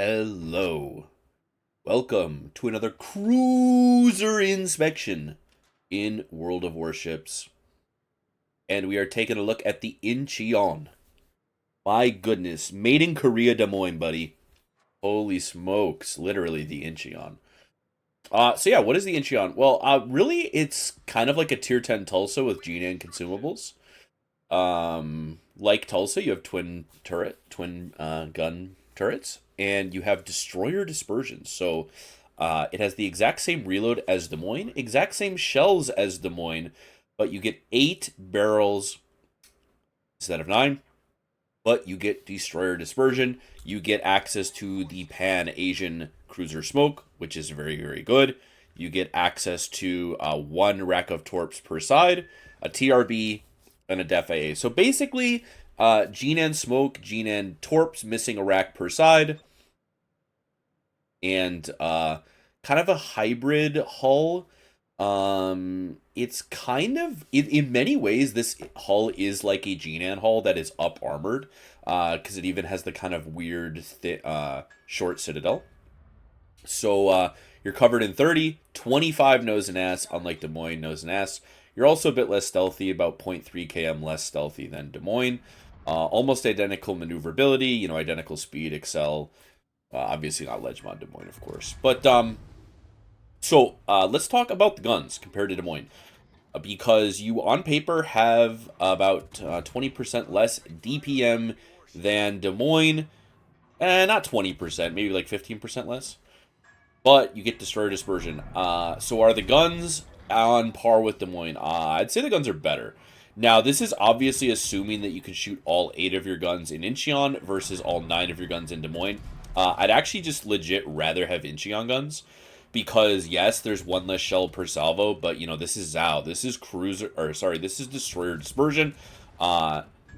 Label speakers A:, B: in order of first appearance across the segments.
A: Hello. Welcome to another cruiser inspection in World of Warships. And we are taking a look at the Incheon. My goodness, made in Korea, Des Moines, buddy. Holy smokes, literally the Incheon. So yeah, what is the Incheon? Well, really, it's kind of like a tier 10 Tulsa with Gina consumables. Like Tulsa, you have twin gun turrets, and you have destroyer dispersion. So, it has the exact same reload as Des Moines, exact same shells as Des Moines, but you get 8 barrels instead of 9. But you get destroyer dispersion. You get access to the Pan Asian cruiser smoke, which is very, very good. You get access to 1 rack of torps per side, a TRB, and a Def AA. So basically, Genan smoke, Genan torps, missing a rack per side, and kind of a hybrid hull. It's kind of in many ways this hull is like a Genan hull that is up armored, because it even has the kind of weird short citadel. So you're covered in 30, 25 nose and ass, unlike Des Moines nose and ass. You're also a bit less stealthy, about 0.3 km less stealthy than Des Moines. Almost identical maneuverability, identical speed, excel. Obviously not ledge mod Des Moines, of course. But so let's talk about the guns compared to Des Moines. Because you, on paper, have about 20% less DPM than Des Moines. Not 20%, maybe like 15% less. But you get destroyer dispersion. So are the guns on par with Des Moines? I'd say the guns are better. Now, this is obviously assuming that you can shoot all 8 of your guns in Incheon versus all 9 of your guns in Des Moines. I'd actually just legit rather have Incheon guns. Because, yes, there's 1 less shell per salvo, but, this is Zao. This is this is destroyer dispersion.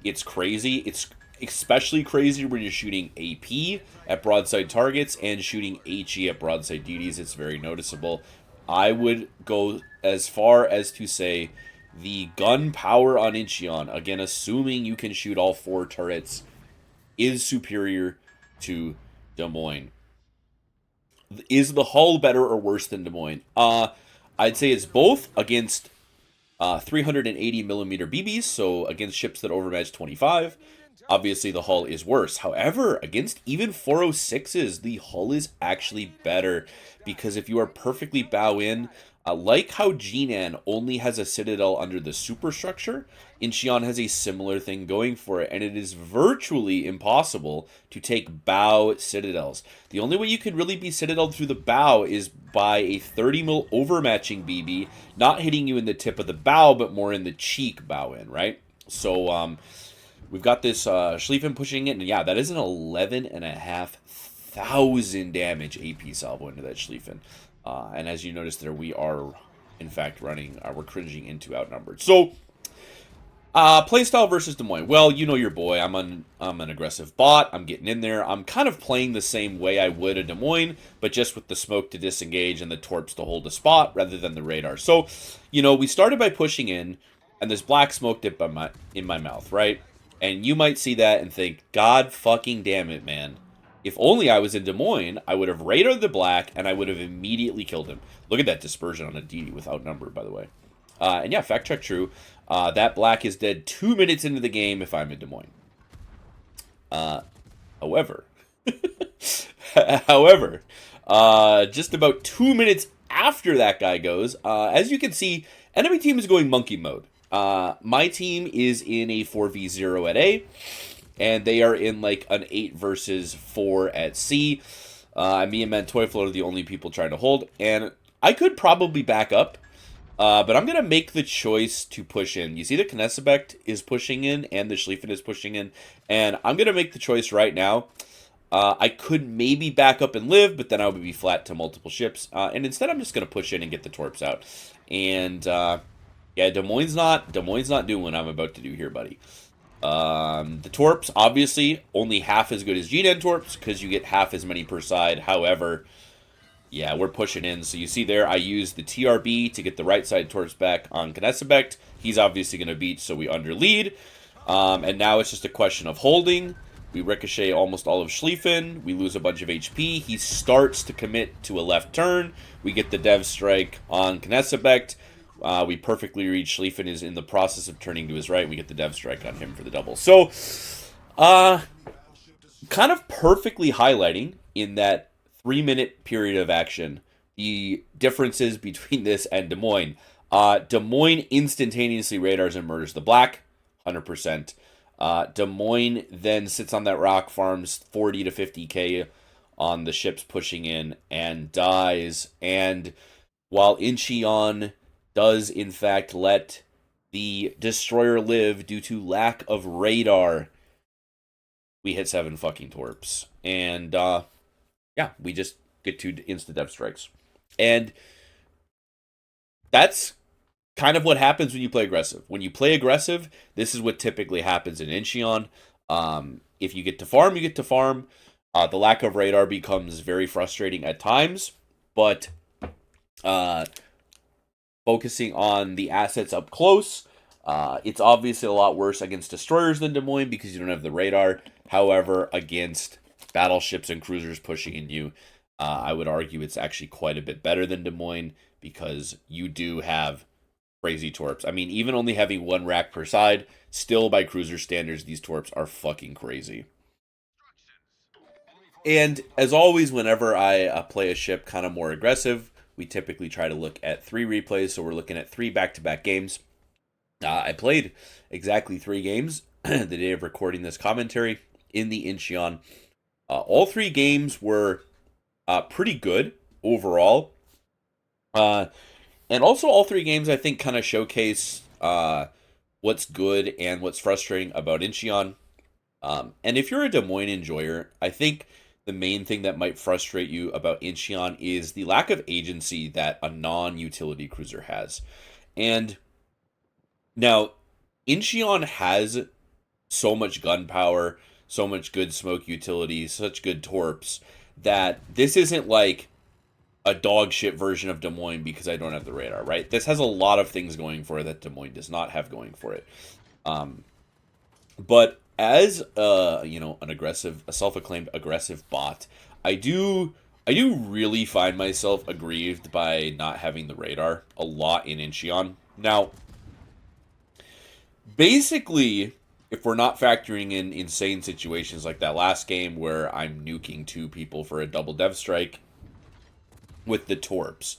A: It's crazy. It's especially crazy when you're shooting AP at broadside targets and shooting HE at broadside DDs. It's very noticeable. I would go as far as to say the gun power on Incheon, again, assuming you can shoot all 4 turrets, is superior to Des Moines. Is the hull better or worse than Des Moines? I'd say it's both against 380 millimeter BBs, so against ships that overmatch 25. Obviously, the hull is worse. However, against even 406s, the hull is actually better because if you are perfectly bow in, like how Genan only has a citadel under the superstructure, Incheon has a similar thing going for it, and it is virtually impossible to take bow citadels. The only way you can really be citadeled through the bow is by a 30 mil overmatching BB, not hitting you in the tip of the bow, but more in the cheek bow in, right? So, we've got this Schlieffen pushing it, and yeah, that is an 11,500 damage AP salvo into that Schlieffen. And as you notice there, we are, in fact, running, we're cringing into outnumbered. So, playstyle versus Des Moines. Well, you know your boy. I'm an aggressive bot. I'm getting in there. I'm kind of playing the same way I would a Des Moines, but just with the smoke to disengage and the torps to hold a spot rather than the radar. So, we started by pushing in, and this black smoke dip in my mouth, right? And you might see that and think, God fucking damn it, man. If only I was in Des Moines, I would have radared the black, and I would have immediately killed him. Look at that dispersion on a DD with outnumbered, by the way. And yeah, fact check true. That black is dead 2 minutes into the game if I'm in Des Moines. However, just about 2 minutes after that guy goes, as you can see, enemy team is going monkey mode. My team is in a 4v0 at A, and they are in like an 8 versus 4 at C. Me and Mantoyflo are the only people trying to hold, and I could probably back up, but I'm going to make the choice to push in. You see the Knesebek is pushing in, and the Schlieffen is pushing in, and I'm going to make the choice right now. I could maybe back up and live, but then I would be flat to multiple ships, and instead I'm just going to push in and get the torps out. And yeah, Des Moines not doing what I'm about to do here, buddy. The torps, obviously, only half as good as Genan torps, because you get half as many per side. However, yeah, we're pushing in. So you see there, I used the TRB to get the right side torps back on Knesebek. He's obviously going to beat, so we under lead. And now it's just a question of holding We ricochet almost all of Schlieffen. We lose a bunch of HP. He starts to commit to a left turn. We get the Dev Strike on Knesebekt. We perfectly read Schlieffen is in the process of turning to his right. We get the Dev Strike on him for the double. So, kind of perfectly highlighting in that 3-minute period of action the differences between this and Des Moines. Des Moines instantaneously radars and murders the black, 100%. Des Moines then sits on that rock, farms 40 to 50k on the ships pushing in, and dies. And while Incheon does, in fact, let the destroyer live due to lack of radar, we hit 7 fucking torps. And, yeah, we just get 2 instant dev strikes. And that's kind of what happens when you play aggressive. When you play aggressive, this is what typically happens in Incheon. If you get to farm, you get to farm. The lack of radar becomes very frustrating at times, but focusing on the assets up close, it's obviously a lot worse against destroyers than Des Moines because you don't have the radar. However, against battleships and cruisers pushing in you, I would argue it's actually quite a bit better than Des Moines because you do have crazy torps. I mean, even only having 1 rack per side, still by cruiser standards, these torps are fucking crazy. And as always, whenever I play a ship kind of more aggressive, we typically try to look at 3 replays. So we're looking at 3 back-to-back games. I played exactly 3 games the day of recording this commentary in the Incheon. All 3 games were pretty good overall. And also all 3 games, I think, kind of showcase what's good and what's frustrating about Incheon. And if you're a Des Moines enjoyer, I think the main thing that might frustrate you about Incheon is the lack of agency that a non-utility cruiser has. And now, Incheon has so much gunpowder, so much good smoke utility, such good torps, that this isn't like a dog shit version of Des Moines because I don't have the radar, right? This has a lot of things going for it that Des Moines does not have going for it. But as a self-acclaimed aggressive bot, I do really find myself aggrieved by not having the radar a lot in Incheon. Now, basically, if we're not factoring in insane situations like that last game where I'm nuking 2 people for a double dev strike with the torps,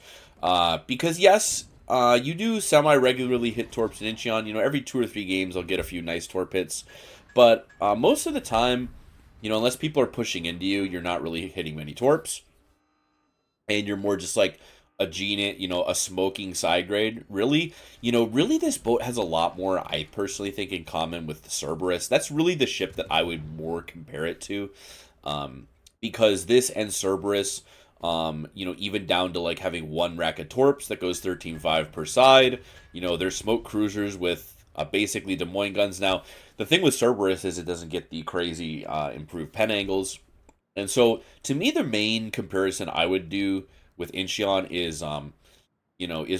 A: because yes, you do semi-regularly hit torps in Incheon. Every 2 or 3 games I'll get a few nice torp hits, but most of the time, unless people are pushing into you, you're not really hitting many torps, and you're more just like a GNet, a smoking side grade. Really, this boat has a lot more, I personally think, in common with the Cerberus. That's really the ship that I would more compare it to, because this and Cerberus, even down to like having 1 rack of torps that goes 13.5 per side. There's smoke cruisers with basically Des Moines guns. Now, the thing with Cerberus is it doesn't get the crazy improved pen angles. And so, to me, the main comparison I would do with Incheon is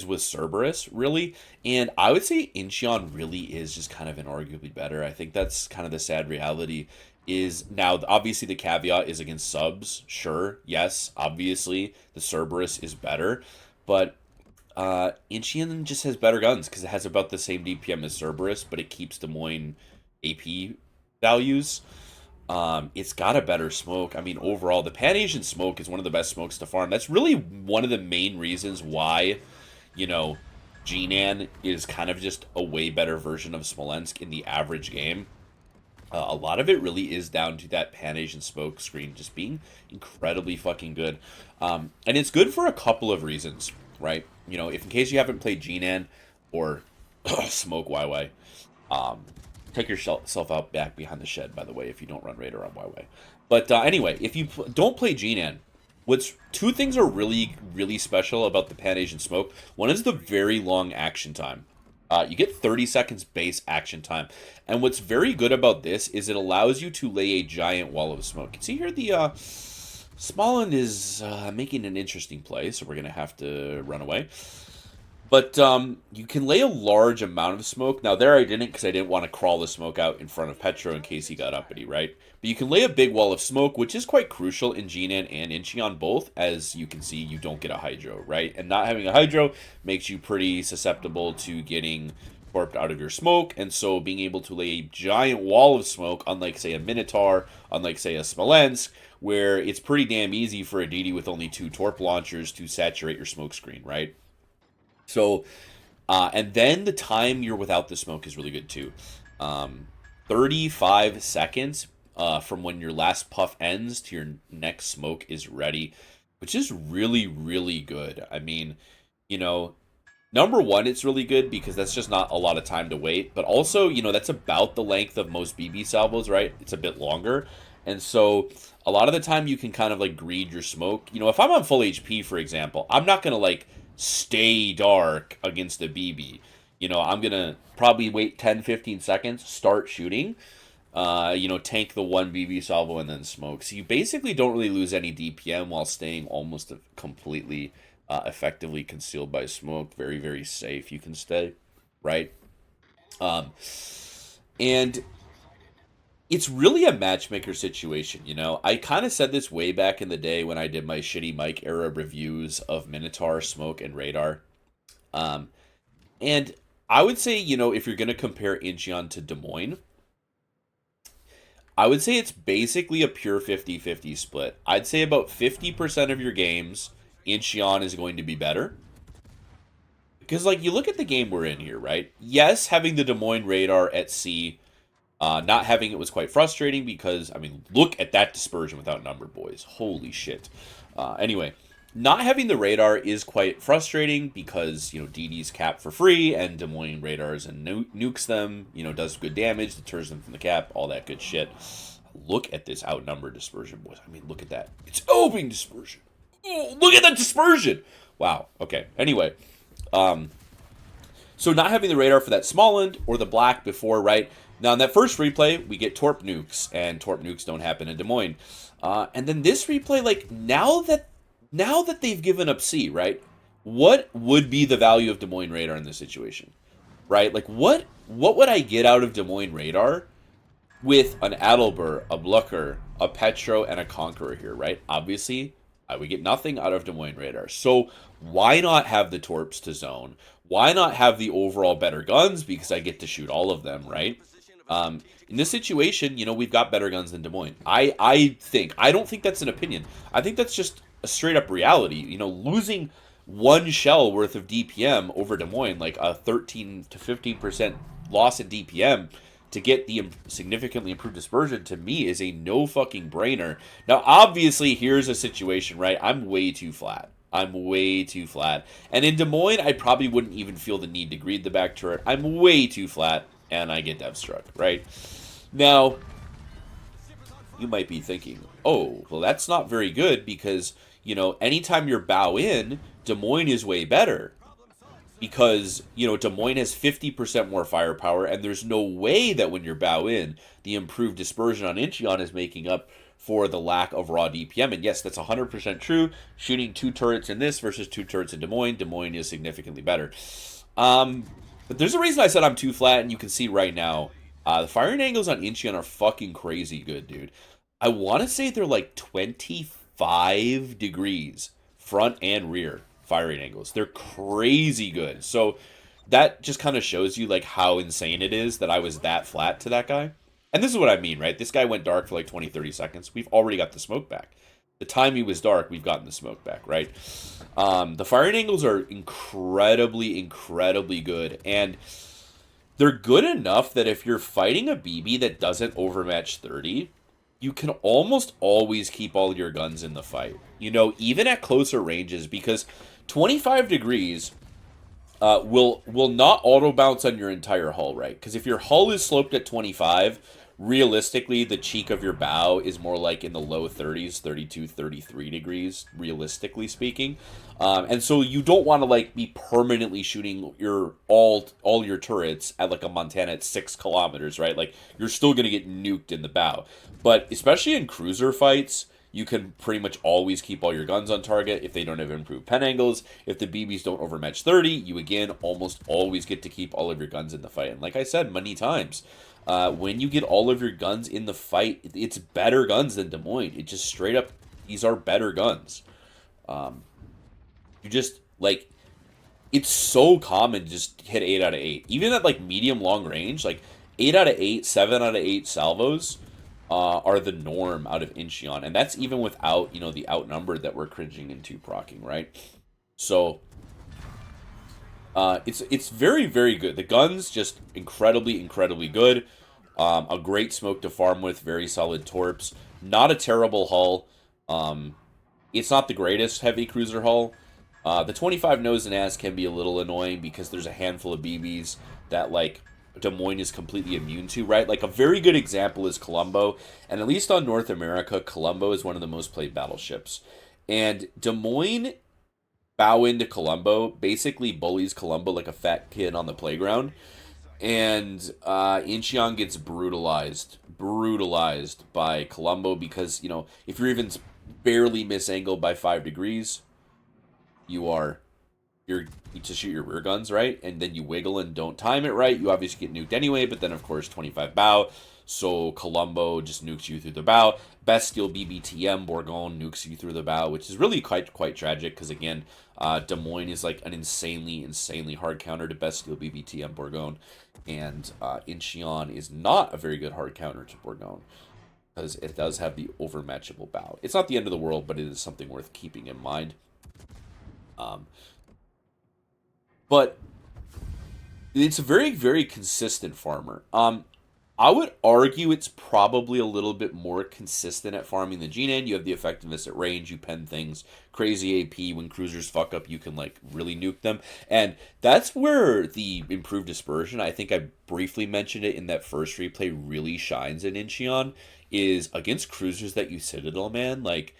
A: with Cerberus, really. And I would say Incheon really is just kind of inarguably better. I think that's kind of the sad reality. Is now, obviously, the caveat is against subs. Sure, yes, obviously, the Cerberus is better. But Incheon just has better guns because it has about the same DPM as Cerberus, but it keeps Des Moines AP values. It's got a better smoke. I mean, overall, the Pan Asian smoke is one of the best smokes to farm. That's really one of the main reasons why, Jinan is kind of just a way better version of Smolensk in the average game. A lot of it really is down to that Pan Asian smoke screen just being incredibly fucking good. And it's good for a couple of reasons, right? If in case you haven't played Jinan or Smoke YY, take yourself out back behind the shed, by the way, if you don't run radar on YY. But anyway, if you don't play Jinan, 2 things are really, really special about the Pan Asian Smoke. One is the very long action time. You get 30 seconds base action time. And what's very good about this is it allows you to lay a giant wall of smoke. You can see here the Smolensk is making an interesting play, so we're going to have to run away. But you can lay a large amount of smoke. Now there I didn't because I didn't want to crawl the smoke out in front of Petro in case he got uppity, right? But you can lay a big wall of smoke, which is quite crucial in Jinan and Incheon both. As you can see, you don't get a hydro, right? And not having a hydro makes you pretty susceptible to getting torped out of your smoke. And so being able to lay a giant wall of smoke, unlike say a Minotaur, unlike say a Smolensk, where it's pretty damn easy for a DD with only two torp launchers to saturate your smoke screen, right? So, and then the time you're without the smoke is really good too. 35 seconds from when your last puff ends to your next smoke is ready, which is really, really good. I mean, you know, number one, it's really good because that's just not a lot of time to wait. But also, that's about the length of most BB salvos, right? It's a bit longer. And so a lot of the time you can kind of like greed your smoke. If I'm on full HP, for example, I'm not going to like stay dark against a BB. I'm going to probably wait 10, 15 seconds, start shooting, tank the one BB salvo and then smoke. So you basically don't really lose any DPM while staying almost completely effectively concealed by smoke. Very, very safe you can stay, right? And it's really a matchmaker situation, I kind of said this way back in the day when I did my shitty mic era reviews of Minotaur, Smoke, and Radar. And I would say, if you're going to compare Incheon to Des Moines, I would say it's basically a pure 50-50 split. I'd say about 50% of your games, Incheon is going to be better. Because, you look at the game we're in here, right? Yes, having the Des Moines Radar at sea, not having it was quite frustrating because, look at that dispersion without number, boys. Holy shit. Anyway, not having the radar is quite frustrating because, DD's cap for free and Des Moines radars and nukes them, does good damage, deters them from the cap, all that good shit. Look at this outnumbered dispersion, boys. Look at that. It's opening dispersion. Oh, look at that dispersion. Wow. Okay. Anyway, so not having the radar for that Smolensk or the black before, right? Now, in that first replay, we get Torp nukes, and Torp nukes don't happen in Des Moines. And then this replay, now that they've given up C, right? What would be the value of Des Moines radar in this situation, right? What would I get out of Des Moines radar with an Adelber, a Blucher, a Petro, and a Conqueror here, right? Obviously, I would get nothing out of Des Moines radar. So why not have the Torps to zone? Why not have the overall better guns? Because I get to shoot all of them, right? In this situation, we've got better guns than Des Moines. I think. I don't think that's an opinion. I think that's just a straight up reality. Losing one shell worth of DPM over Des Moines, like a 13 to 15% loss in DPM to get the significantly improved dispersion, to me is a no fucking brainer. Now, obviously, here's a situation, right? I'm way too flat. And in Des Moines, I probably wouldn't even feel the need to greed the back turret. I'm way too flat. And I get dev struck, right? Now, you might be thinking, oh, well, that's not very good because, anytime you're bow in, Des Moines is way better. Because, Des Moines has 50% more firepower, and there's no way that when you're bow in, the improved dispersion on Incheon is making up for the lack of raw DPM. And yes, that's 100% true. Shooting two turrets in this versus two turrets in Des Moines is significantly better. But there's a reason I said I'm too flat, and you can see right now, the firing angles on Incheon are fucking crazy good, dude. I want to say they're like 25 degrees, front and rear firing angles. They're crazy good. So that just kind of shows you how insane it is that I was that flat to that guy. And this is what I mean, right? This guy went dark for 20, 30 seconds. We've already got the smoke back. The time he was dark, we've gotten the smoke back, right? The firing angles are incredibly, incredibly good. And they're good enough that if you're fighting a BB that doesn't overmatch 30, you can almost always keep all your guns in the fight. Even at closer ranges, because 25 degrees will not auto bounce on your entire hull, right? Because if your hull is sloped at 25, realistically, the cheek of your bow is more like in the low 30s, 32, 33 degrees, realistically speaking. And so you don't want to be permanently shooting your all your turrets at a Montana at 6 kilometers, right? You're still going to get nuked in the bow. But especially in cruiser fights, You can pretty much always keep all your guns on target if they don't have improved pen angles. If the BBs don't overmatch 30, you again almost always get to keep all of your guns in the fight. And like I said many times, when you get all of your guns in the fight, it's better guns than Des Moines. It just straight up, these are better guns. You just, like, it's so common to just hit 8 out of 8. Even at, like, medium long range, like, 8 out of 8, 7 out of 8 salvos are the norm out of Incheon. And that's even without, you know, the outnumbered that we're cringing into proccing, right? So, it's very, very good. The gun's just incredibly, incredibly good. A great smoke to farm with, very solid torps. Not a terrible hull. It's not the greatest heavy cruiser hull. The 25 nose and ass can be a little annoying because there's a handful of BBs that, like, Des Moines is completely immune to, right? Like, a very good example is Colombo. And at least on North America, Colombo is one of the most played battleships. And Des Moines bow into Colombo, basically bullies Colombo like a fat kid on the playground. And Incheon gets brutalized by Colombo because, you know, if you're even barely misangled by 5 degrees, you're to shoot your rear guns, right? And then you wiggle and don't time it right, you obviously get nuked anyway. But then, of course, 25 bow, so Colombo just nukes you through the bow. Bestial BBTM Bourgogne nukes you through the bow, which is really quite tragic because, again, Des Moines is like an insanely hard counter to Bestial BBTM Bourgogne, and Incheon is not a very good hard counter to Bourgogne because it does have the overmatchable bow. It's not the end of the world, but it is something worth keeping in mind. But it's a very consistent farmer. I would argue it's probably a little bit more consistent at farming than Jinan. You have the effectiveness at range, you pen things, crazy AP. When cruisers fuck up, you can, like, really nuke them. And that's where the improved dispersion, I think I briefly mentioned it in that first replay, really shines in Incheon, is against cruisers that use Citadel, man. Like,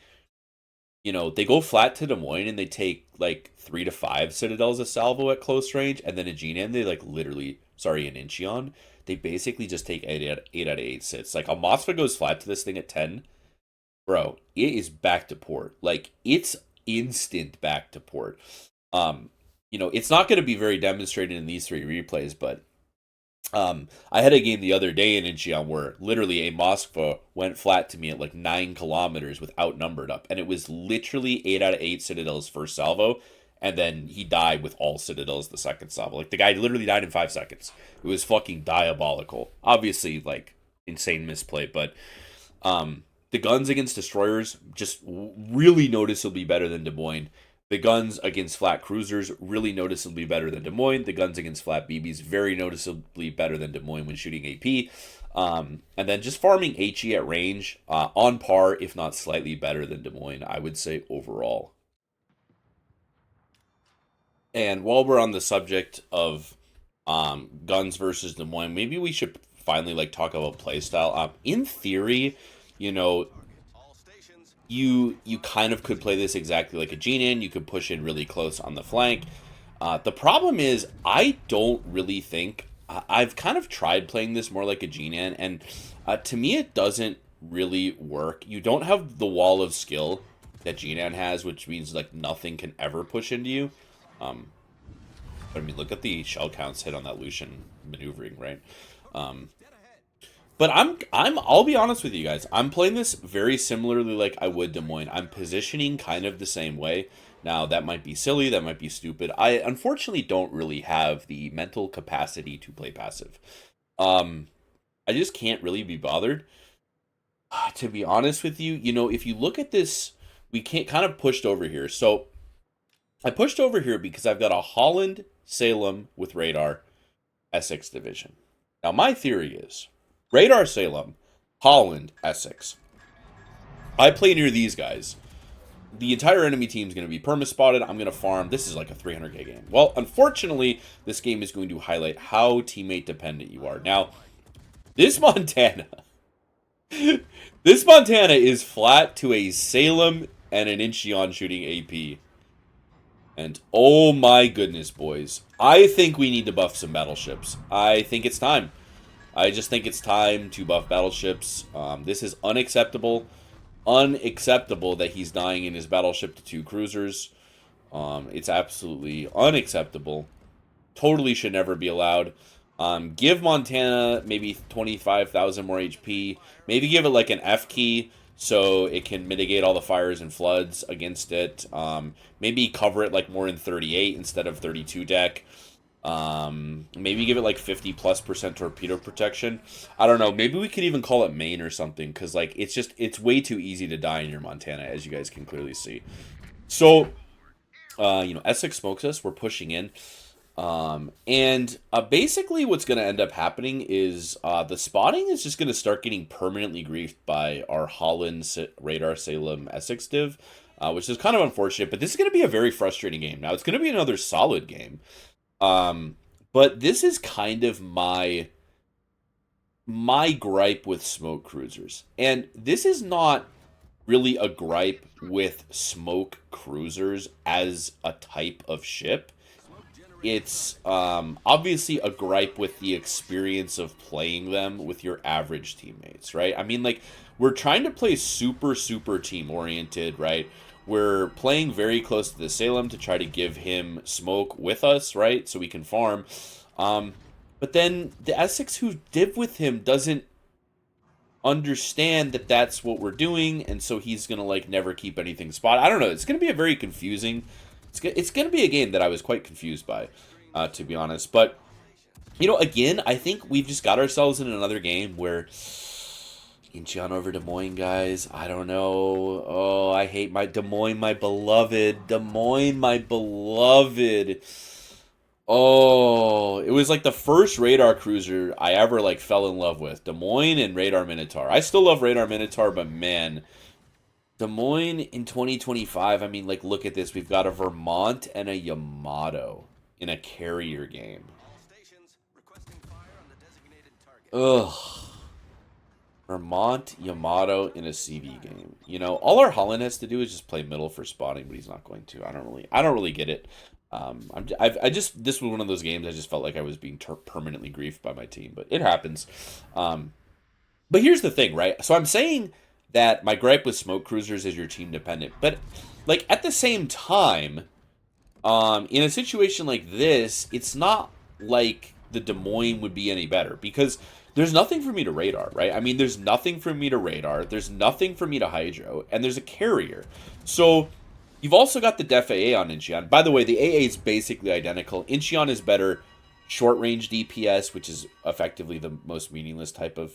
A: you know, they go flat to Des Moines and they take, like, 3 to 5 Citadels a salvo at close range, and then in Jinan, they, like, literally, sorry, in Incheon, they basically just take 8 out of 8 sits. Like, a Moskva goes flat to this thing at 10, bro, it is back to port. Like, it's instant back to port. You know, it's not going to be very demonstrated in these 3 replays, but I had a game the other day in Incheon where literally a Moskva went flat to me at like 9 kilometers with outnumbered up, and it was literally 8 out of 8 Citadels first salvo, and then he died with all Citadels the second salvo. Like, the guy literally died in 5 seconds. It was fucking diabolical. Obviously, like, insane misplay, but the guns against destroyers just really noticeably better than Des Moines. The guns against flat cruisers really noticeably better than Des Moines. The guns against flat BBs very noticeably better than Des Moines when shooting AP. And then just farming HE at range, on par, if not slightly better than Des Moines, I would say overall. And while we're on the subject of guns versus Des Moines, maybe we should finally, like, talk about playstyle. In theory, you know, you kind of could play this exactly like a Jinan. You could push in really close on the flank. The problem is, I don't really think... I've kind of tried playing this more like a Jinan, and to me it doesn't really work. You don't have the wall of skill that Jinan has, which means, like, nothing can ever push into you. But I mean, look at the shell counts hit on that Lucian maneuvering, right? But I'll be honest with you guys. I'm playing this very similarly like I would Des Moines. I'm positioning kind of the same way. Now, that might be silly, that might be stupid. I unfortunately don't really have the mental capacity to play passive. I just can't really be bothered. To be honest with you, you know, if you look at this, we can't kind of pushed over here. So I pushed over here because I've got a Holland Salem with radar, Essex division. Now, my theory is radar Salem, Holland, Essex. I play near these guys. The entire enemy team is going to be perma-spotted. I'm going to farm. This is like a 300k game. Well, unfortunately, this game is going to highlight how teammate dependent you are. Now, this Montana... this Montana is flat to a Salem and an Incheon shooting AP. And oh my goodness, boys. I think we need to buff some battleships. I think it's time. I just think it's time to buff battleships. This is unacceptable. unacceptable that he's dying in his battleship to 2 cruisers. It's absolutely unacceptable. Totally should never be allowed. Give Montana maybe 25,000 more HP. Maybe give it like an F key so it can mitigate all the fires and floods against it. Maybe cover it like more in 38 instead of 32 deck. Maybe give it like 50+% torpedo protection. I don't know. Maybe we could even call it main or something, because like it's way too easy to die in your Montana, as you guys can clearly see. So, Essex smokes us. We're pushing in. And basically what's going to end up happening is the spotting is just going to start getting permanently griefed by our Holland Radar Salem Essex div, which is kind of unfortunate, but this is going to be a very frustrating game. Now, it's going to be another solid game. But this is kind of my gripe with smoke cruisers. And this is not really a gripe with smoke cruisers as a type of ship. It's obviously a gripe with the experience of playing them with your average teammates, right? I mean, like, we're trying to play super team-oriented, right? We're playing very close to the Salem to try to give him smoke with us, right? So we can farm. But then the Essex who div with him doesn't understand that that's what we're doing, and so he's going to, like, never keep anything spot. I don't know. It's going to be a very confusing... It's going to be a game that I was quite confused by, to be honest. But, again, I think we've just got ourselves in another game where... Incheon over Des Moines, guys. I don't know. Oh, I hate my Des Moines, my beloved. Des Moines, my beloved. Oh, it was like the first radar cruiser I ever like fell in love with. Des Moines and Radar Minotaur. I still love Radar Minotaur, but man, Des Moines in 2025. I mean, like, look at this. We've got a Vermont and a Yamato in a carrier game. Ugh. Vermont, Yamato in a CV game. All our Holland has to do is just play middle for spotting, but he's not going to. I don't really get it. This was one of those games I just felt like I was being permanently griefed by my team, but it happens. But here's the thing, right? So I'm saying that my gripe with smoke cruisers is you're team dependent, but like at the same time, in a situation like this, it's not like the Des Moines would be any better because there's nothing for me to radar, right? I mean, there's nothing for me to radar. There's nothing for me to hydro, and there's a carrier. So you've also got the Def AA on Incheon. By the way, the AA is basically identical. Incheon is better short-range DPS, which is effectively the most meaningless type of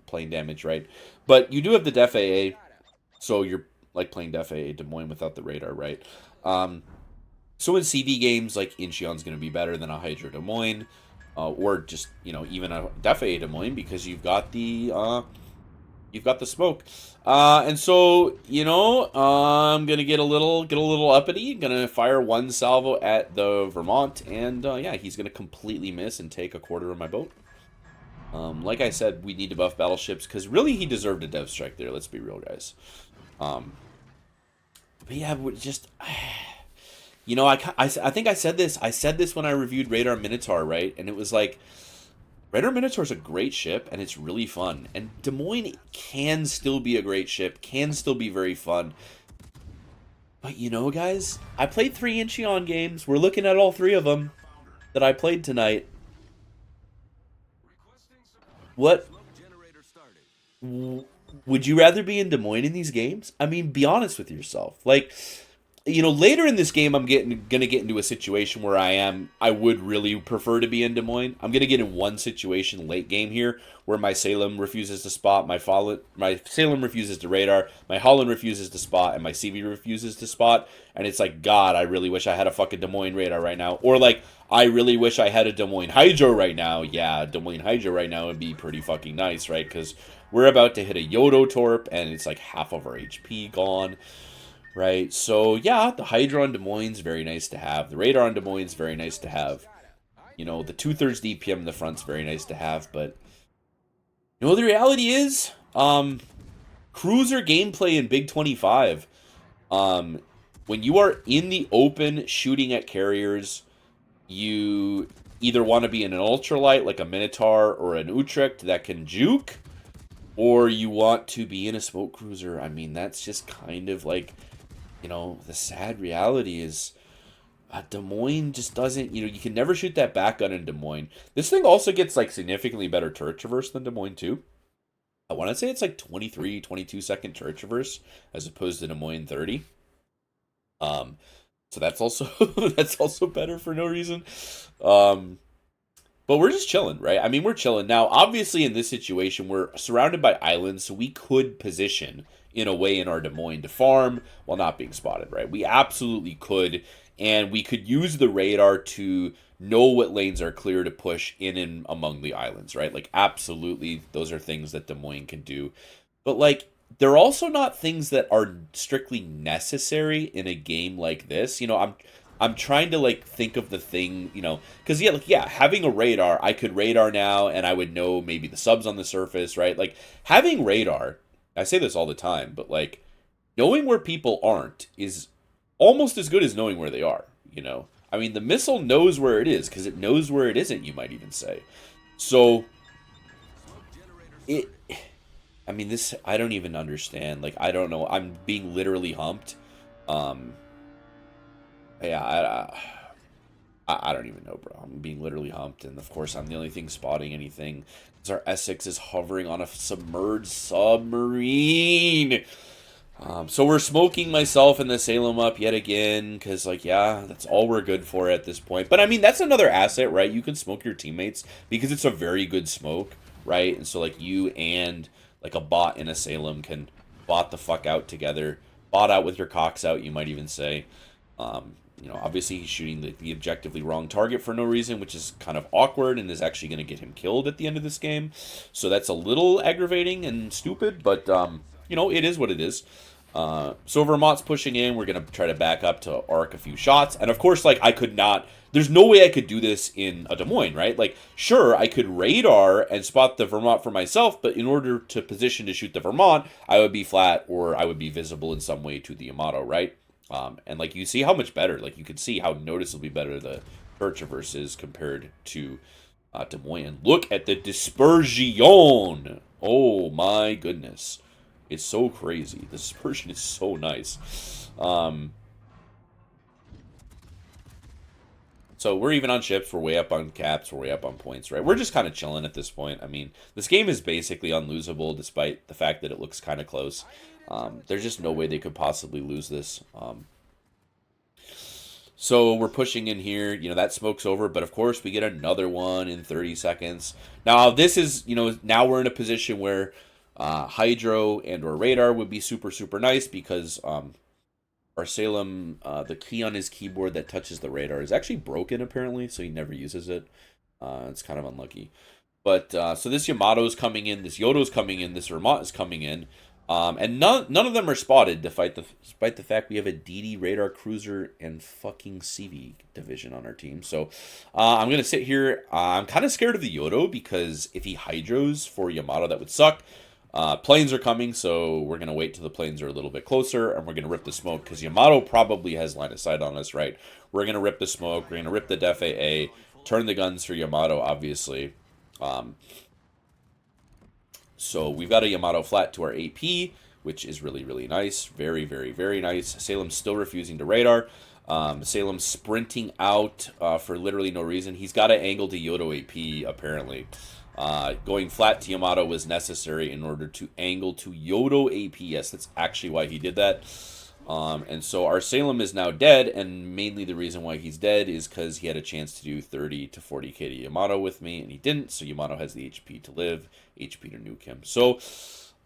A: playing damage, right? But you do have the Def AA, so you're like playing Def AA Des Moines without the radar, right? So in CV games, like Incheon's going to be better than a Hydro Des Moines. Or just, even a Def AA Des Moines because you've got the smoke. And so, I'm gonna get a little uppity, gonna fire one salvo at the Vermont, and yeah, he's gonna completely miss and take a quarter of my boat. Like I said, we need to buff battleships because really he deserved a dev strike there. Let's be real, guys. But yeah, just. I think I said this. I said this when I reviewed Radar Minotaur, right? And it was like, Radar Minotaur is a great ship, and it's really fun. And Des Moines can still be a great ship, can still be very fun. But guys, I played 3 Incheon games. We're looking at all 3 of them that I played tonight. What? Would you rather be in Des Moines in these games? I mean, be honest with yourself. Like... later in this game, I'm gonna get into a situation where I would really prefer to be in Des Moines. I'm gonna get in one situation late game here where my Salem refuses to spot, my Salem refuses to radar, my Holland refuses to spot, and my CV refuses to spot. And it's like, God, I really wish I had a fucking Des Moines radar right now. Or like, I really wish I had a Des Moines Hydro right now. Yeah, Des Moines Hydro right now would be pretty fucking nice, right? Because we're about to hit a Yodo Torp, and it's like half of our HP gone. Right, so yeah, the Hydra on Des Moines, very nice to have. The radar on Des Moines, very nice to have. The 2/3 DPM in the front's very nice to have, but... the reality is, cruiser gameplay in Big 25, when you are in the open shooting at carriers, you either want to be in an ultralight, like a Minotaur or an Utrecht that can juke, or you want to be in a smoke cruiser. I mean, that's just kind of like, the sad reality is Des Moines just doesn't, you can never shoot that back gun in Des Moines. This thing also gets like significantly better turret traverse than Des Moines too. I want to say it's like 23, 22-second turret traverse as opposed to Des Moines 30. Um, so that's also that's also better for no reason. Um, but we're just chilling, right? I mean, we're chilling. Now, obviously, in this situation, we're surrounded by islands, so we could position in a way in our Des Moines to farm while not being spotted, right? We absolutely could, and we could use the radar to know what lanes are clear to push in and among the islands, right? Like, absolutely, those are things that Des Moines can do. But, like, they're also not things that are strictly necessary in a game like this. I'm trying to like think of the thing, because yeah, having a radar, I could radar now, and I would know maybe the subs on the surface, right? Like having radar, I say this all the time, but like knowing where people aren't is almost as good as knowing where they are. I mean, the missile knows where it is because it knows where it isn't. You might even say, so it. I mean, this I don't even understand. Like I don't know. I'm being literally humped. Um, yeah, I don't even know, bro. I'm being literally humped, and of course, I'm the only thing spotting anything. Because our Essex is hovering on a submerged submarine. So we're smoking myself and the Salem up yet again, because, like, yeah, that's all we're good for at this point. But, I mean, that's another asset, right? You can smoke your teammates, because it's a very good smoke, right? And so, like, you and, like, a bot in a Salem can bot the fuck out together. Bot out with your cocks out, you might even say. Obviously he's shooting the objectively wrong target for no reason, which is kind of awkward and is actually going to get him killed at the end of this game. So that's a little aggravating and stupid, but, it is what it is. So Vermont's pushing in. We're going to try to back up to arc a few shots. And, of course, like, I could not... There's no way I could do this in a Des Moines, right? Like, sure, I could radar and spot the Vermont for myself, but in order to position to shoot the Vermont, I would be flat or I would be visible in some way to the Yamato, right? And like you see how much better, like you can see how noticeably better the turret traverse is compared to Des Moines. And look at the dispersion. Oh my goodness, it's so crazy. The dispersion is so nice. So we're even on ships. We're way up on caps. We're way up on points, right? We're just kind of chilling at this point. I mean, this game is basically unlosable despite the fact that it looks kind of close. There's just no way they could possibly lose this. So we're pushing in here. That smoke's over. But, of course, we get another one in 30 seconds. Now, this is, now we're in a position where hydro and or radar would be super, super nice because our Salem, the key on his keyboard that touches the radar is actually broken, apparently, so he never uses it. It's kind of unlucky. But, so this Yamato's coming in, this Yodo's coming in, this Vermont is coming in. And none of them are spotted, despite the fact we have a DD radar cruiser and fucking CV division on our team. So I'm gonna sit here. I'm kind of scared of the Yodo because if he hydros for Yamato, that would suck. Planes are coming, so we're gonna wait till the planes are a little bit closer, and we're gonna rip the smoke because Yamato probably has line of sight on us, right? We're gonna rip the smoke. We're gonna rip the Def AA, turn the guns for Yamato, obviously. So we've got a Yamato flat to our AP, which is really, really nice. Very, very, very nice. Salem's still refusing to radar. Salem's sprinting out for literally no reason. He's got an angle to Yodo AP, apparently. Going flat to Yamato was necessary in order to angle to Yodo AP. Yes, that's actually why he did that. And so our Salem is now dead, and mainly the reason why he's dead is because he had a chance to do 30 to 40k to Yamato with me, and he didn't, so Yamato has the HP to live, HP to nuke him. So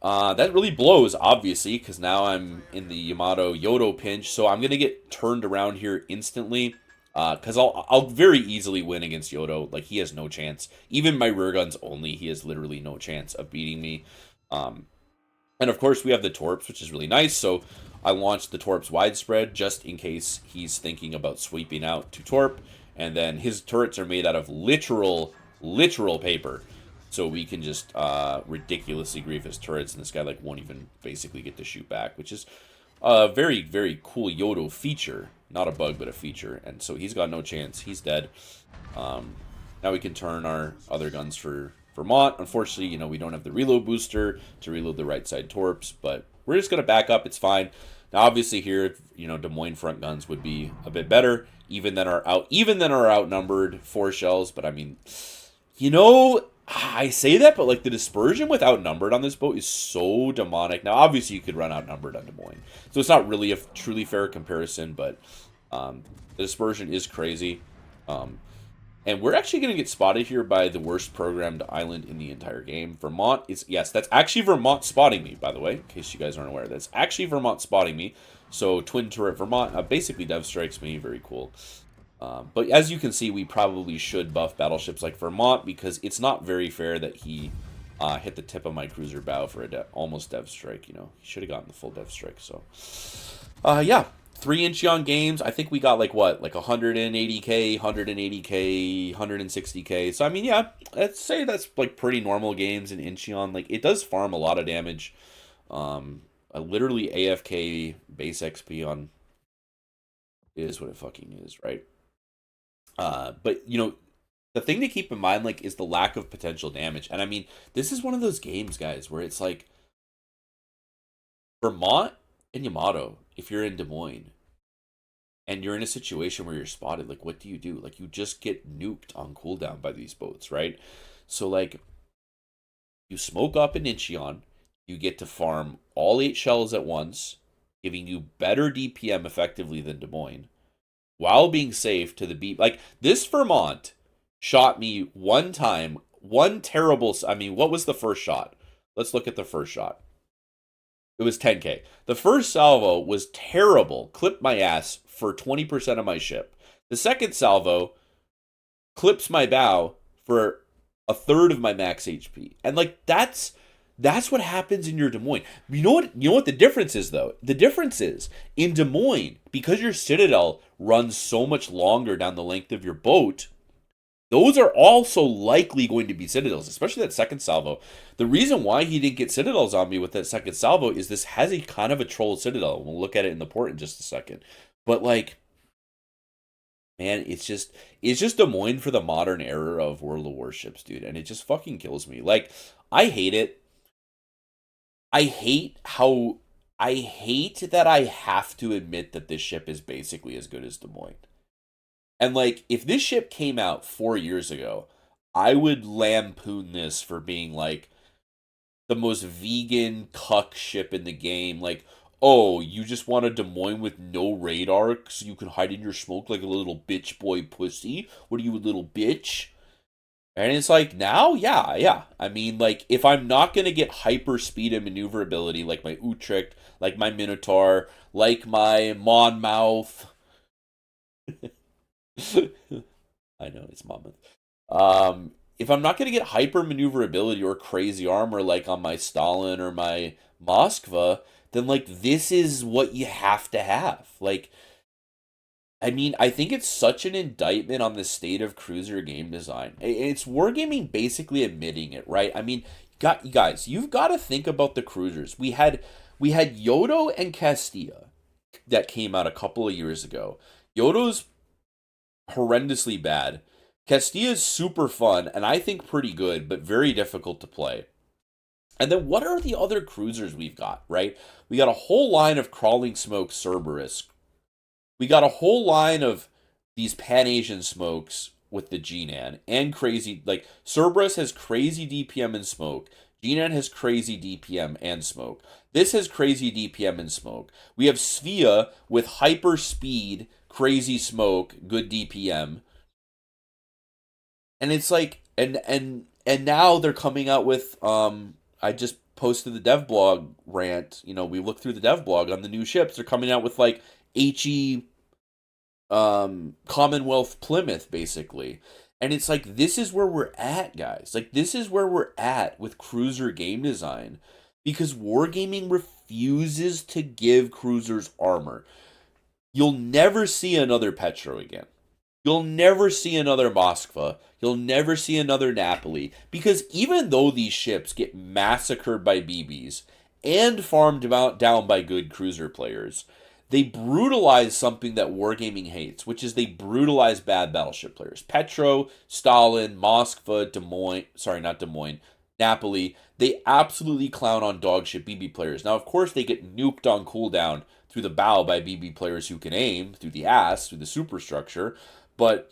A: that really blows, obviously, because now I'm in the Yamato Yodo pinch, so I'm going to get turned around here instantly, because I'll very easily win against Yodo. Like, he has no chance. Even my rear guns only, he has literally no chance of beating me. And of course, we have the Torps, which is really nice, so I launched the Torps widespread just in case he's thinking about sweeping out to Torp. And then his turrets are made out of literal paper. So we can just ridiculously grief his turrets, and this guy like won't even basically get to shoot back, which is a very, very cool Yodo feature. Not a bug, but a feature. And so he's got no chance. He's dead. Now we can turn our other guns for Vermont. Unfortunately, we don't have the reload booster to reload the right side torps, but we're just going to back up. It's fine. Now, obviously, here, Des Moines front guns would be a bit better, even than our outnumbered 4 shells. But I mean, I say that, but like the dispersion with outnumbered on this boat is so demonic. Now, obviously, you could run outnumbered on Des Moines, so it's not really a truly fair comparison. But the dispersion is crazy, and we're actually going to get spotted here by the worst programmed island in the entire game. Vermont is that's actually Vermont spotting me, by the way, in case you guys aren't aware. That's actually Vermont spotting me. So twin turret Vermont basically dev strikes me. Very cool. But as you can see, we probably should buff battleships like Vermont because it's not very fair that he hit the tip of my cruiser bow for a almost dev strike. He should have gotten the full dev strike. So, yeah, 3 Incheon games. I think we got like 180k, 180k, 160k. So I mean, yeah, let's say that's like pretty normal games in Incheon. Like it does farm a lot of damage. Literally AFK base XP on is what it fucking is, right? But the thing to keep in mind is the lack of potential damage. And I mean, this is one of those games, guys, where it's like Vermont and Yamato, if you're in Des Moines and you're in a situation where you're spotted, like what do? You just get nuked on cooldown by these boats, right? So you smoke up in Incheon, you get to farm all 8 shells at once, giving you better DPM effectively than Des Moines, while being safe to the beat. Like, this Vermont shot me one time, one terrible... I mean, what was the first shot? Let's look at the first shot. It was 10k. The first salvo was terrible. Clipped my ass for 20% of my ship. The second salvo clips my bow for a third of my max HP. And, that's what happens in your Des Moines. You know what the difference is, though? The difference is, in Des Moines, because your Citadel runs so much longer down the length of your boat, those are also likely going to be Citadels, especially that second salvo. The reason why he didn't get Citadels on me with that second salvo is this has a kind of a troll Citadel. We'll look at it in the port in just a second. But, man, it's just Des Moines for the modern era of World of Warships, dude. And it just fucking kills me. I hate it. I hate that I have to admit that this ship is basically as good as Des Moines. And if this ship came out 4 years ago, I would lampoon this for being the most vegan cuck ship in the game. Oh, you just want a Des Moines with no radar so you can hide in your smoke like a little bitch boy pussy? What are you, a little bitch? And it's now, yeah. I mean, if I'm not going to get hyper speed and maneuverability like my Utrecht, like my Minotaur, like my Monmouth. I know, it's Monmouth. If I'm not going to get hyper maneuverability or crazy armor like on my Stalin or my Moskva, then, this is what you have to have. I mean, I think it's such an indictment on the state of cruiser game design. It's Wargaming basically admitting it, right? I mean, guys, you've got to think about the cruisers. We had Yodo and Castilla that came out a couple of years ago. Yodo's horrendously bad. Castilla's super fun, and I think pretty good, but very difficult to play. And then what are the other cruisers we've got, right? We got a whole line of Crawling Smoke Cerberus. We got a whole line of these Pan-Asian smokes with the Jinan and crazy, Cerberus has crazy DPM and smoke. Jinan has crazy DPM and smoke. This has crazy DPM and smoke. We have Svea with hyper speed, crazy smoke, good DPM. And it's and now they're coming out with, I just posted the dev blog rant. We looked through the dev blog on the new ships. They're coming out with HE Commonwealth Plymouth, basically. And it's this is where we're at, guys. This is where we're at with cruiser game design. Because Wargaming refuses to give cruisers armor. You'll never see another Petro again. You'll never see another Moskva. You'll never see another Napoli. Because even though these ships get massacred by BBs and farmed down by good cruiser players, they brutalize something that Wargaming hates, which is they brutalize bad battleship players. Petro, Stalin, Moskva, Des Moines, sorry, not Des Moines, Napoli, they absolutely clown on dogship BB players. Now, of course, they get nuked on cooldown through the bow by BB players who can aim, through the ass, through the superstructure, but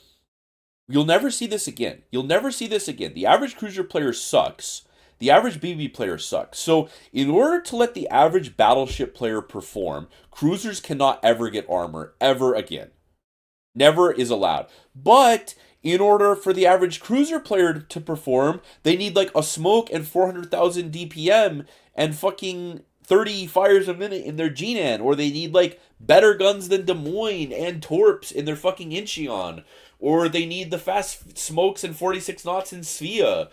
A: you'll never see this again. You'll never see this again. The average cruiser player sucks. The average BB player sucks. So, in order to let the average battleship player perform, cruisers cannot ever get armor ever again. Never is allowed. But in order for the average cruiser player to perform, they need like a smoke and 400,000 DPM and fucking 30 fires a minute in their Jinan, or they need like better guns than Des Moines and Torps in their fucking Incheon, or they need the fast smokes and 46 knots in Svea,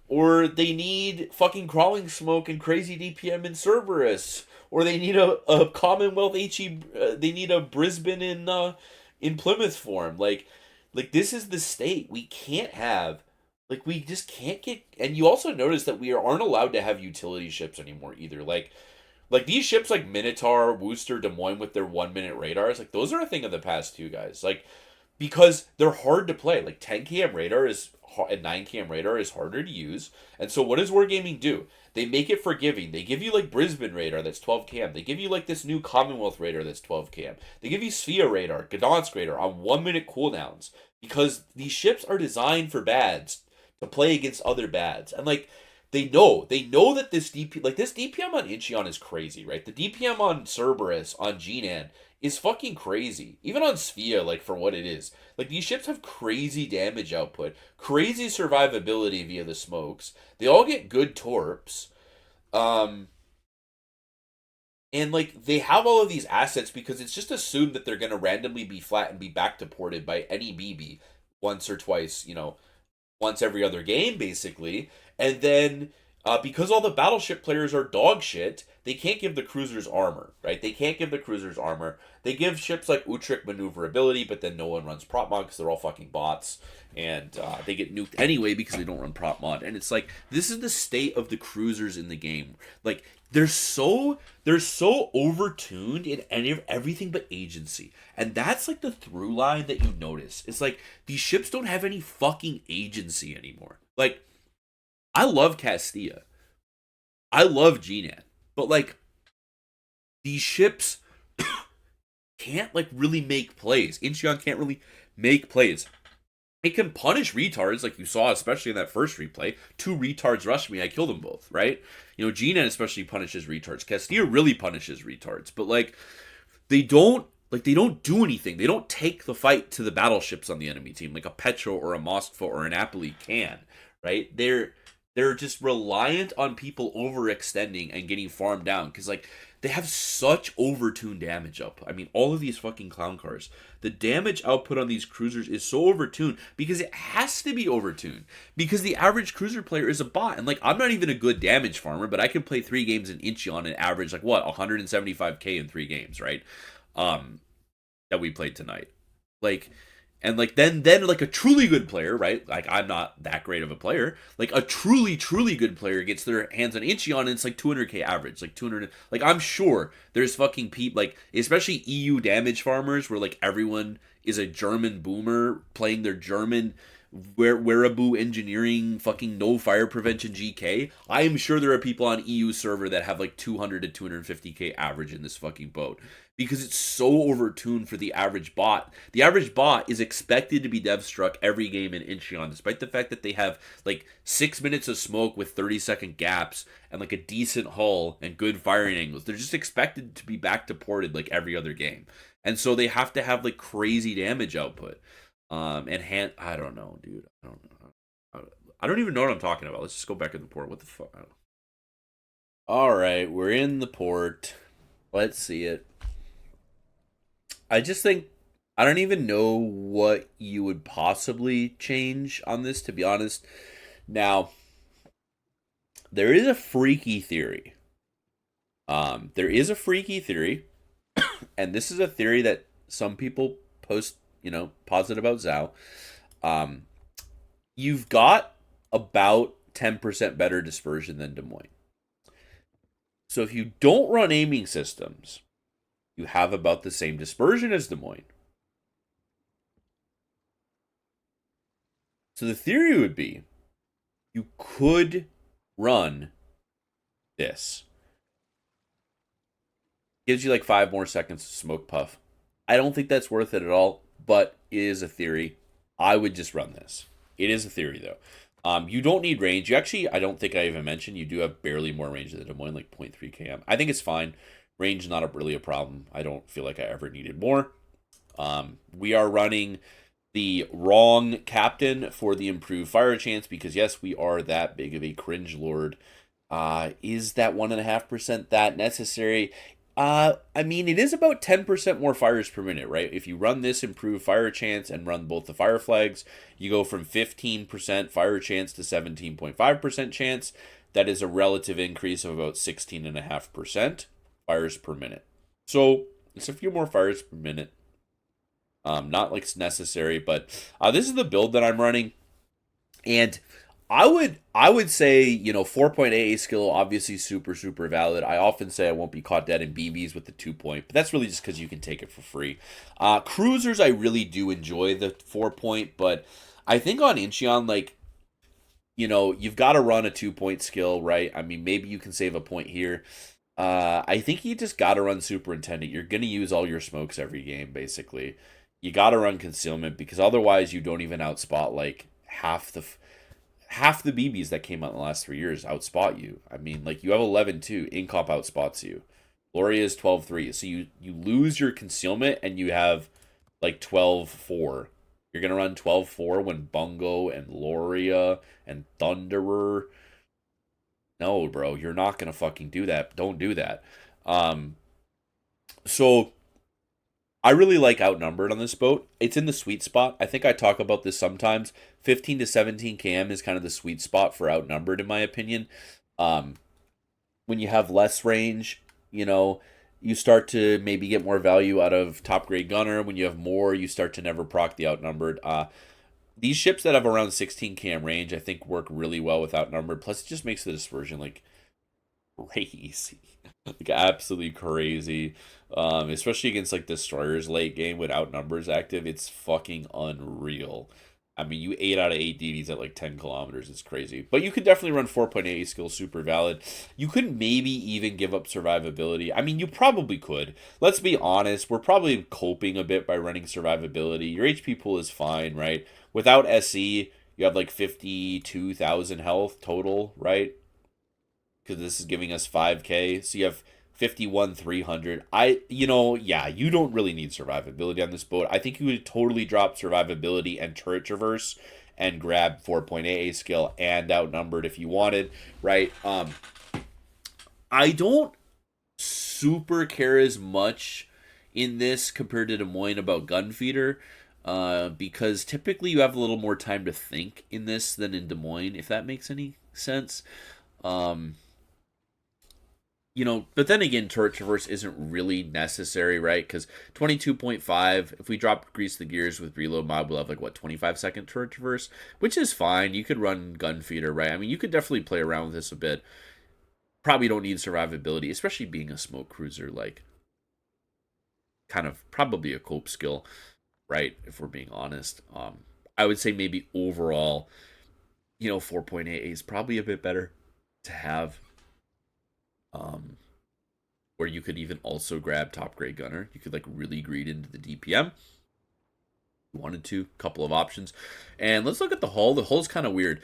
A: or they need fucking crawling smoke and crazy DPM in Cerberus, or they need a Commonwealth HE, they need a Brisbane in Plymouth form. Like this is the state. We can't have, like, we just can't get. And you also notice that we aren't allowed to have utility ships anymore either. Like these ships like Minotaur, Worcester, Des Moines with their 1 minute radars, like those are a thing of the past too, guys. Like because they're hard to play. Like 10 km radar is and 9 km radar is harder to use. And so what does Wargaming do? They make it forgiving. They give you like Brisbane radar that's 12 km. They give you like this new Commonwealth radar that's 12 km. They give you Svea radar, Gdansk radar on 1 minute cooldowns because these ships are designed for bads to play against other bads. And like they know that this DPM on Incheon is crazy, right? The DPM on Cerberus on Jinan is fucking crazy. Even on Svea, like for what it is. Like these ships have crazy damage output, crazy survivability via the smokes. They all get good torps. Um and like they have all of these assets because it's just assumed that they're gonna randomly be flat and be back to ported by any BB once or twice, once every other game, basically. And then because all the battleship players are dog shit, they can't give the cruisers armor, right? They can't give the cruisers armor. They give ships like Utrecht maneuverability, but then no one runs prop mod because they're all fucking bots. And they get nuked anyway because they don't run prop mod. And it's like, this is the state of the cruisers in the game. Like, they're so overtuned in everything but agency. And that's like the through line that you notice. It's like these ships don't have any fucking agency anymore. Like, I love Castilla. I love Jinan. But like these ships can't like really make plays. Incheon can't really make plays. It can punish retards, like you saw, especially in that first replay. 2 retards rushed me, I killed them both, right? Jinan especially punishes retards. Castilla really punishes retards, but they don't do anything. They don't take the fight to the battleships on the enemy team, like a Petro or a Moskva or a Napoli can, right? They're just reliant on people overextending and getting farmed down because like they have such overtuned damage output. I mean, all of these fucking clown cars, the damage output on these cruisers is so overtuned because it has to be overtuned because the average cruiser player is a bot. And like, I'm not even a good damage farmer, but I can play 3 games in Incheon and average like what 175k in 3 games, right? That we played tonight, like. And like then like a truly good player, right? Like I'm not that great of a player. Like a truly good player gets their hands on Incheon and it's like 200k average, like 200. Like I'm sure there's fucking people like especially EU damage farmers where like everyone is a German boomer playing their German wearable engineering fucking no fire prevention GK. I am sure there are people on EU server that have like 200 to 250k average in this fucking boat because it's so overtuned for the average bot. The average bot is expected to be dev struck every game in Incheon, despite the fact that they have like 6 minutes of smoke with 30-second gaps and like a decent hull and good firing angles. They're just expected to be back to ported like every other game. And so they have to have like crazy damage output. I don't know, dude. I don't even know what I'm talking about. Let's just go back in the port. What the fuck? All right, we're in the port. Let's see it. I just think I don't even know what you would possibly change on this, to be honest. Now, there is a freaky theory. There is a freaky theory, and this is a theory that some people posit about Zhao. You've got about 10% better dispersion than Des Moines. So if you don't run aiming systems, You have about the same dispersion as Des Moines. So the theory would be you could run this. Gives you like 5 more seconds to smoke puff. I don't think that's worth it at all, but it is a theory. I would just run this. It is a theory though. You don't need range. You actually, I don't think I even mentioned, you do have barely more range than the Des Moines, like 0.3 km. I think it's fine. Range is not really a problem. I don't feel like I ever needed more. We are running the wrong captain for the improved fire chance because yes, we are that big of a cringe lord. Is that 1.5% that necessary? I mean, it is about 10% more fires per minute, right? If you run this improved fire chance and run both the fire flags, you go from 15% fire chance to 17.5% chance. That is a relative increase of about 16.5% fires per minute. So it's a few more fires per minute. Not like it's necessary, but this is the build that I'm running, and I would say 4.8 skill obviously super valid. I often say I won't be caught dead in BBs with the 2 point, but that's really just because you can take it for free. Cruisers I really do enjoy the 4 point, but I think on Incheon like you've got to run a 2 point skill, right? I mean maybe you can save a point here. I think you just got to run superintendent. You're gonna use all your smokes every game basically. You got to run concealment because otherwise you don't even outspot like half the BBs that came out in the last 3 years outspot you. I mean, like you have 11-2, Incop outspots you. Loria is 12-3. So you lose your concealment and you have like 12-4. You're going to run 12-4 when Bungo and Loria and Thunderer. No, bro, you're not going to fucking do that. Don't do that. So I really like outnumbered on this boat. It's in the sweet spot. I think I talk about this sometimes. 15 to 17 km is kind of the sweet spot for outnumbered, in my opinion. Um, when you have less range, you start to maybe get more value out of top grade gunner. When you have more, you start to never proc the outnumbered. These ships that have around 16 km range, I think, work really well with outnumbered. Plus, it just makes the dispersion like crazy. Like absolutely crazy. Especially against like destroyers late game with outnumbers active, it's fucking unreal. I mean, you 8 out of 8 DDs at like 10 kilometers. It's crazy. But you could definitely run 4.8 skill super valid. You could maybe even give up survivability. I mean, you probably could. Let's be honest. We're probably coping a bit by running survivability. Your HP pool is fine, right? Without SE, you have like 52,000 health total, right? Because this is giving us 5k. So you have 51,300. Yeah, you don't really need survivability on this boat. I think you would totally drop survivability and turret traverse and grab 4.8 skill and outnumbered if you wanted, right? I don't super care as much in this compared to Des Moines about gun feeder. Because typically you have a little more time to think in this than in Des Moines, if that makes any sense. Um, but then again, turret traverse isn't really necessary, right? Because 22.5, if we drop grease the gears with reload mod, we'll have like, what, 25-second turret traverse, which is fine. You could run gun feeder, right? I mean, you could definitely play around with this a bit. Probably don't need survivability, especially being a smoke cruiser, like, kind of probably a cope skill, right? If we're being honest. I would say maybe overall, 4.8 is probably a bit better to have. Where you could even also grab top grade gunner. You could like really greed into the DPM. You wanted to, couple of options. And let's look at the hull. The hull's kind of weird.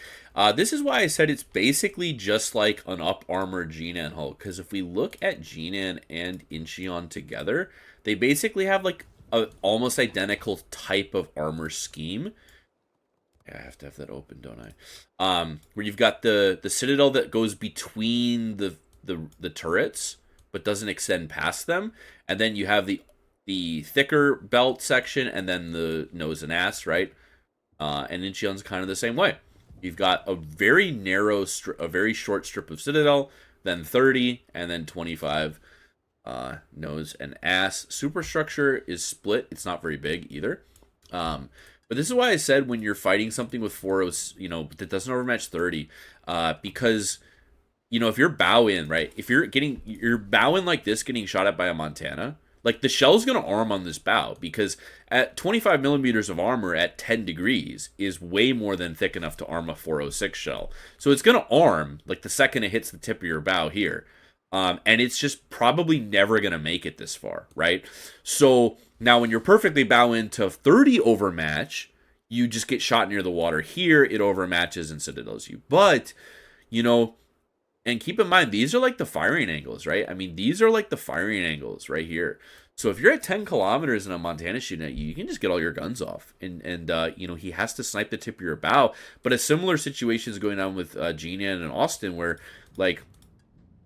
A: This is why I said it's basically just like an up armored Jinan hull. Because if we look at Jinan and Incheon together, they basically have like a almost identical type of armor scheme. Yeah, I have to have that open, don't I? Where you've got the citadel that goes between the turrets but doesn't extend past them, and then you have the thicker belt section and then the nose and ass, right? And Incheon's kind of the same way. You've got a very narrow a very short strip of citadel, then 30 and then 25 nose and ass. Superstructure is split. It's not very big either. But this is why I said when you're fighting something with 4, that doesn't overmatch 30, because if you're bow in, right? If you're bow in like this, getting shot at by a Montana, Like the shell's gonna arm on this bow because at 25 millimeters of armor at 10 degrees is way more than thick enough to arm a 406 shell. So it's gonna arm like the second it hits the tip of your bow here. And it's just probably never gonna make it this far, right? So now when you're perfectly bow into 30 overmatch, you just get shot near the water here, it overmatches and citadels you. But, you know, and keep in mind, these are like the firing angles, right? I mean, these are like the firing angles right here. So if you're at 10 kilometers and a Montana shooting at you, you can just get all your guns off. And you know, he has to snipe the tip of your bow. But a similar situation is going on with Jinan and Austin where, like,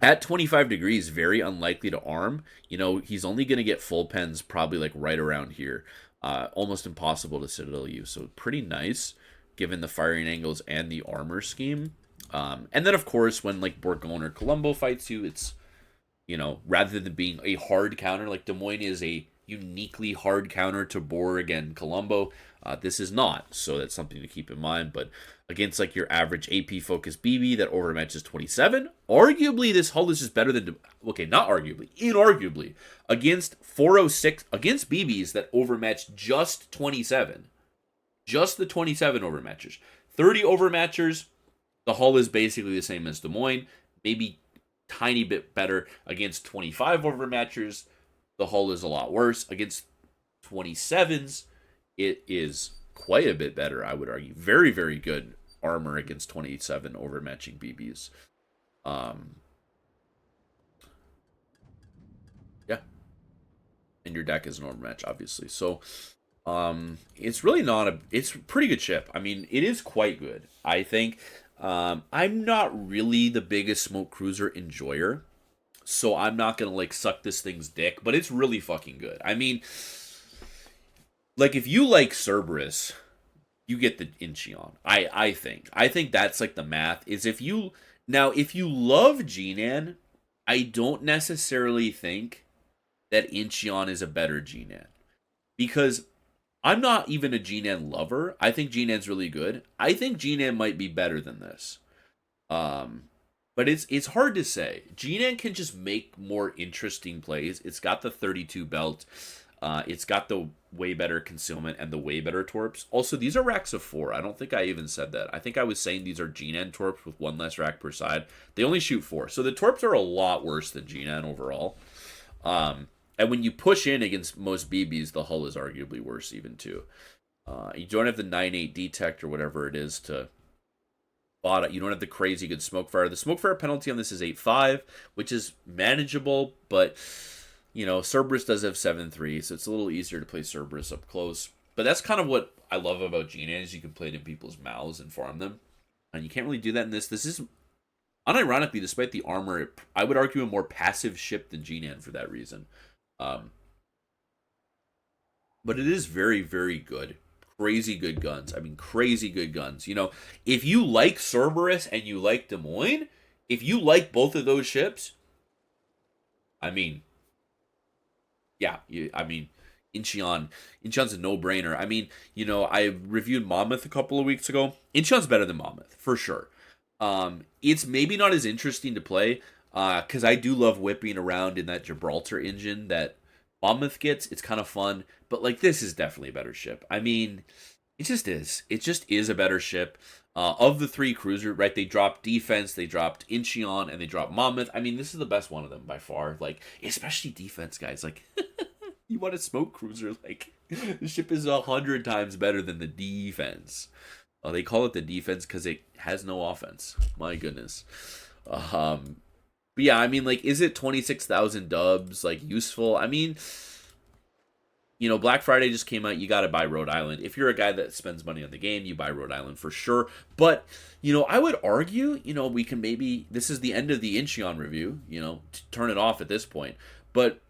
A: at 25 degrees, very unlikely to arm. You know, he's only going to get full pens probably like right around here. Almost impossible to citadel you. So pretty nice given the firing angles and the armor scheme. And then, of course, when like Bourgogne or Colombo fights you, it's, you know, rather than being a hard counter, like Des Moines is a uniquely hard counter to Borg and Colombo. This is not, so that's something to keep in mind. But against like your average AP focus BB that overmatches 27, arguably this hull is just better than, okay, not arguably, inarguably, against 406, against BBs that overmatch just 27. Just the 27 overmatchers. 30 overmatchers, the hull is basically the same as Des Moines, maybe tiny bit better. Against 25 overmatchers, the hull is a lot worse. Against 27s, it is quite a bit better, I would argue. Very, very good armor against 27 overmatching BBs. Yeah. And your deck is an overmatch, obviously. So, it's really not a, it's a pretty good ship. I mean, it is quite good, I think. I'm not really the biggest smoke cruiser enjoyer, so I'm not gonna like suck this thing's dick, but it's really fucking good. I mean, like if you like Cerberus, you get the Incheon. I think that's like the math is if you now if you love Gnan, I don't necessarily think that Incheon is a better Gnan because I'm not even a Gnan lover. I think Gnan's really good. I think Gnan might be better than this. Um, but it's hard to say. Gnan can just make more interesting plays. It's got the 32 belt. It's got the way better concealment and the way better torps. Also, these are racks of 4. I don't think I even said that. I think I was saying these are Gnan torps with 1 less rack per side. They only shoot 4. So the torps are a lot worse than Gnan overall. And when you push in against most BBs, the hull is arguably worse even too. You don't have the 9.8 detect or whatever it is to bot it. You don't have the crazy good smoke fire. The smoke fire penalty on this is 8.5, which is manageable, but you know, Cerberus does have 7.3, so it's a little easier to play Cerberus up close. But that's kind of what I love about Gnan is you can play it in people's mouths and farm them. And you can't really do that in this. This is, unironically, despite the armor, I would argue a more passive ship than Gnan for that reason. Um, but it is very, very good. Crazy good guns. I mean, crazy good guns. You know, if you like Cerberus and you like Des Moines, if you like both of those ships, I mean, yeah, I mean, Incheon's a no-brainer. I mean, you know, I reviewed Monmouth a couple of weeks ago. Incheon's better than Monmouth, for sure. It's maybe not as interesting to play, because I do love whipping around in that Gibraltar engine that Monmouth gets. It's kind of fun, but like this is definitely a better ship. I mean, it just is. It just is a better ship. Of the 3 cruiser, right? They dropped defense, they dropped Incheon, and they dropped Monmouth. I mean, this is the best one of them by far. Like, especially defense, guys. Like, you want a smoke cruiser? Like, the ship is 100 times better than the defense. They call it the defense because it has no offense. My goodness. But yeah, I mean, like, is it 26,000 dubs, like, useful? I mean, you know, Black Friday just came out. You got to buy Rhode Island. If you're a guy that spends money on the game, you buy Rhode Island for sure. But, you know, I would argue, you know, we can maybe, this is the end of the Incheon review, you know, turn it off at this point. But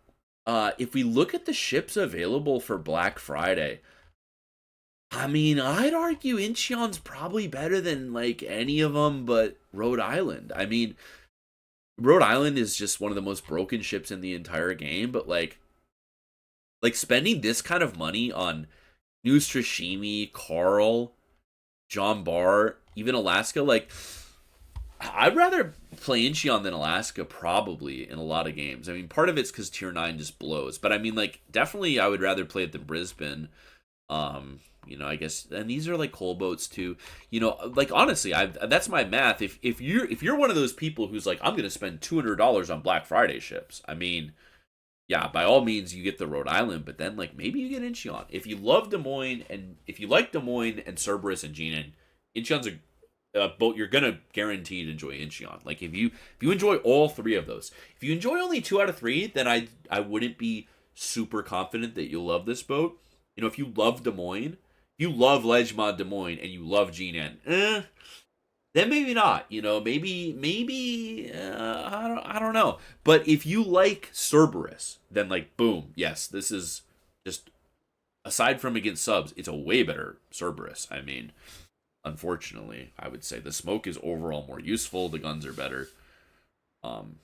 A: if we look at the ships available for Black Friday, I mean, I'd argue Incheon's probably better than, like, any of them but Rhode Island. I mean, Rhode Island is just one of the most broken ships in the entire game, but, like spending this kind of money on News Trishimi, Carl, John Barr, even Alaska, like I'd rather play Incheon than Alaska, probably, in a lot of games. I mean, part of it's because Tier 9 just blows. But I mean, like, definitely I would rather play it than Brisbane. I guess, and these are like coal boats too. Like honestly, that's my math. If you're one of those people who's like, I'm gonna spend $200 on Black Friday ships. I mean, yeah, by all means, you get the Rhode Island, but then like maybe you get Incheon. If you love Des Moines and if you like Des Moines and Cerberus and Jinan, Incheon's a boat you're gonna guaranteed enjoy Incheon. Like if you enjoy all three of those, if you enjoy only two out of three, then I wouldn't be super confident that you'll love this boat. If you love Des Moines, you love Ledgemont Des Moines, and you love Jinan, then maybe not. Maybe I don't know. But if you like Cerberus, then like boom, yes, this is just aside from against subs, it's a way better Cerberus. I mean, unfortunately, I would say the smoke is overall more useful. The guns are better. Um,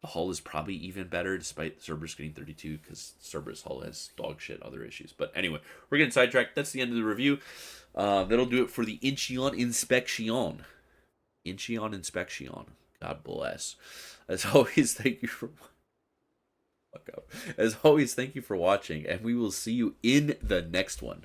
A: the hull is probably even better, despite Cerberus getting 32, because Cerberus hull has dog shit other issues. But anyway, we're getting sidetracked. That's the end of the review. That'll do it for the Incheon Inspection. Incheon Inspection. God bless. As always, thank you for As always, thank you for watching, and we will see you in the next one.